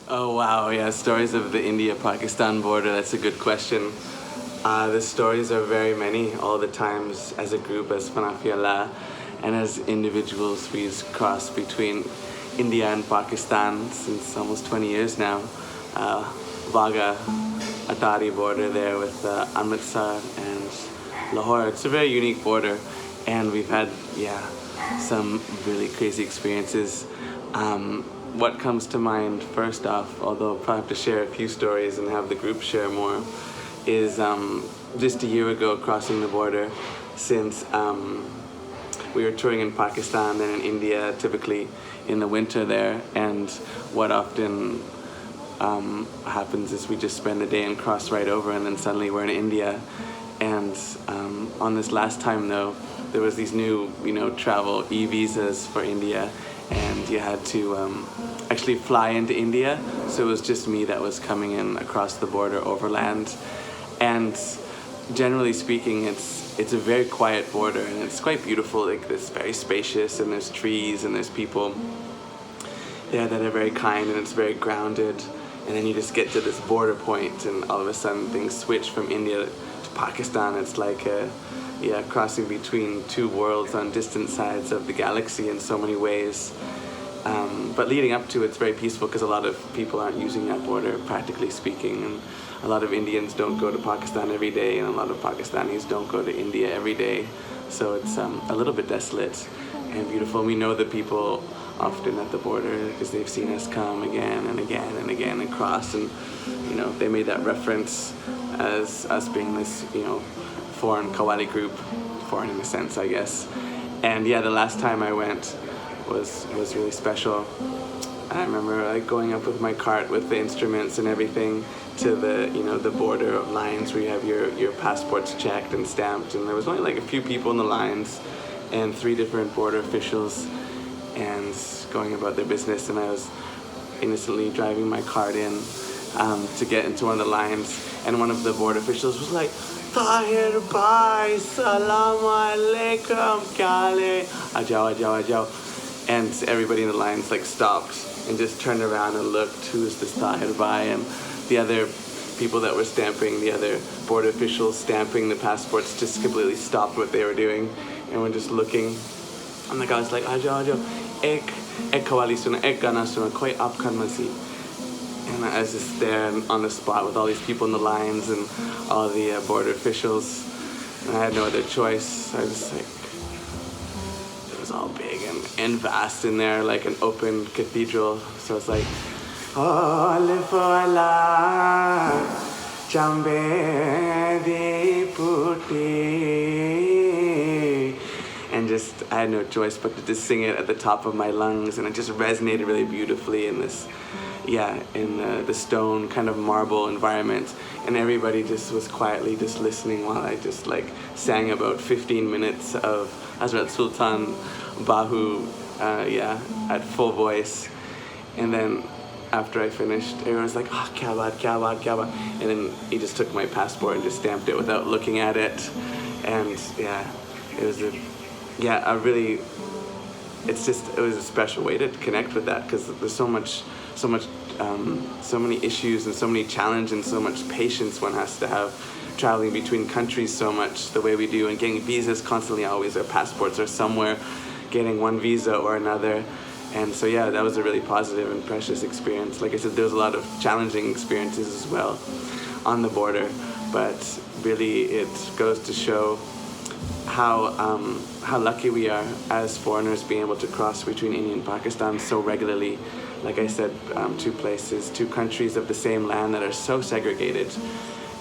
Oh wow, yeah, stories of the India-Pakistan border, that's a good question. The stories are very many, all the times as a group, as Fanna-Fi-Allah, and as individuals we've crossed between India and Pakistan since almost 20 years now. Wagah, Atari border there with Amritsar and Lahore. It's a very unique border, and we've had, yeah, some really crazy experiences. What comes to mind first off, although I'll probably have to share a few stories and have the group share more, is just a year ago crossing the border, since we were touring in Pakistan and in India, typically in the winter there, and what often happens is we just spend a day and cross right over, and then suddenly we're in India. And on this last time though, there was these new, travel e-visas for India, and you had to actually fly into India. So it was just me that was coming in across the border overland. And generally speaking, it's a very quiet border, and it's quite beautiful. Like, it's very spacious, and there's trees, and there's people there that are very kind, and it's very grounded. And then you just get to this border point, and all of a sudden things switch from India to Pakistan. It's like crossing between two worlds on distant sides of the galaxy in so many ways. But leading up to it's very peaceful, because a lot of people aren't using that border, practically speaking, and a lot of Indians don't go to Pakistan every day, and a lot of Pakistanis don't go to India every day. So it's a little bit desolate and beautiful. We know the people often at the border because they've seen us come again and again and again across, and they made that reference as us being this foreign QAWWALI group, foreign in a sense, I guess. And yeah, the last time I went was really special. I remember going up with my cart with the instruments and everything to the border lines where you have your passports checked and stamped, and there was only like a few people in the lines and 3 different border officials and going about their business, and I was innocently driving my cart in to get into one of the lines, and one of the border officials was like, "Tahir bhai, salam alaikum, kya ajao." And everybody in the lines stopped and just turned around and looked, who's this Tahir bhai? And the other people that were stamping, the other border officials stamping the passports, just completely stopped what they were doing and were just looking. And the guy was like, "Ajao, ek qawwali suna, ek gana suna, koi aapkan masi." And I was just there on the spot with all these people in the lines and all the border officials, and I had no other choice. I was it was all big and vast in there, like an open cathedral. So it's like, "Oh, Allah, chambe di puti," and just I had no choice but to just sing it at the top of my lungs, and it just resonated really beautifully in this, in the stone kind of marble environment, and everybody just was quietly just listening while I just sang about 15 minutes of Hazrat Sultan Bahu, at full voice. And then after I finished, everyone was like, "Ah, kya baat, kya baat, kya baat." And then he just took my passport and just stamped it without looking at it. And it was it was a special way to connect with that, because there's so many issues and so many challenges and so much patience one has to have traveling between countries so much the way we do, and getting visas constantly. Always our passports are somewhere, getting one visa or another. And so that was a really positive and precious experience. Like I said, there was a lot of challenging experiences as well on the border, but really it goes to show how lucky we are as foreigners being able to cross between India and Pakistan so regularly. Like I said, 2 places, 2 countries of the same land that are so segregated,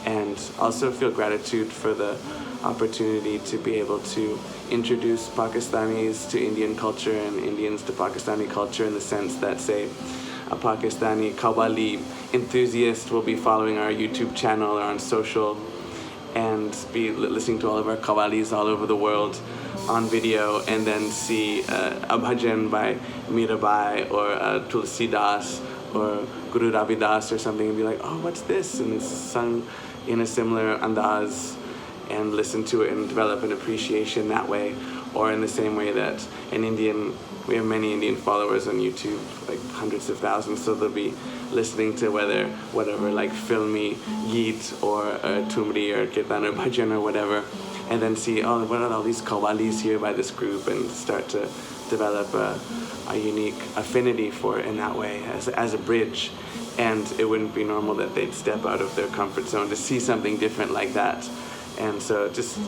and also feel gratitude for the opportunity to be able to introduce Pakistanis to Indian culture and Indians to Pakistani culture, in the sense that, say, a Pakistani QAWWALI enthusiast will be following our YouTube channel or on social and be listening to all of our QAWWALIs all over the world on video, and then see a bhajan by Mirabai or Tulsi Das or Guru Ravidas or something, and be like, "Oh, what's this?" And it's sung in a similar andaz, and listen to it and develop an appreciation that way. or in the same way that we have many Indian followers on YouTube, like hundreds of thousands, so they'll be listening to whatever like filmy Geet or Tumri or Kirtan or Bhajan or whatever, and then see, oh, what are all these Qawwalis here by this group, and start to develop a unique affinity for it in that way as a bridge. And it wouldn't be normal that they'd step out of their comfort zone to see something different like that. And so it just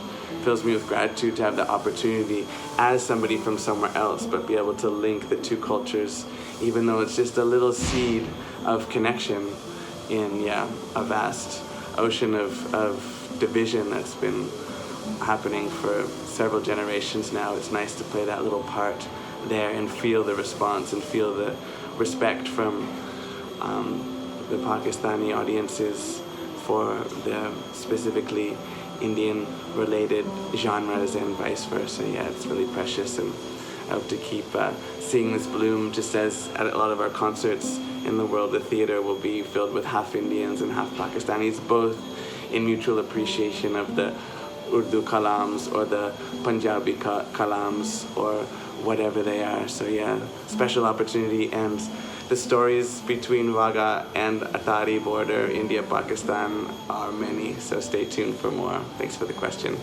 fills me with gratitude to have the opportunity as somebody from somewhere else, but be able to link the two cultures, even though it's just a little seed of connection in a vast ocean of division that's been happening for several generations now. It's nice to play that little part there and feel the response and feel the respect from the Pakistani audiences for the specifically Indian-related genres and vice versa. Yeah, it's really precious, and I hope to keep seeing this bloom. Just as at a lot of our concerts in the world, the theater will be filled with half Indians and half Pakistanis, both in mutual appreciation of the Urdu kalams or the Punjabi kalams or whatever they are. So yeah, special opportunity. And the stories between Wagah and Atari border, India, Pakistan, are many, so stay tuned for more. Thanks for the question.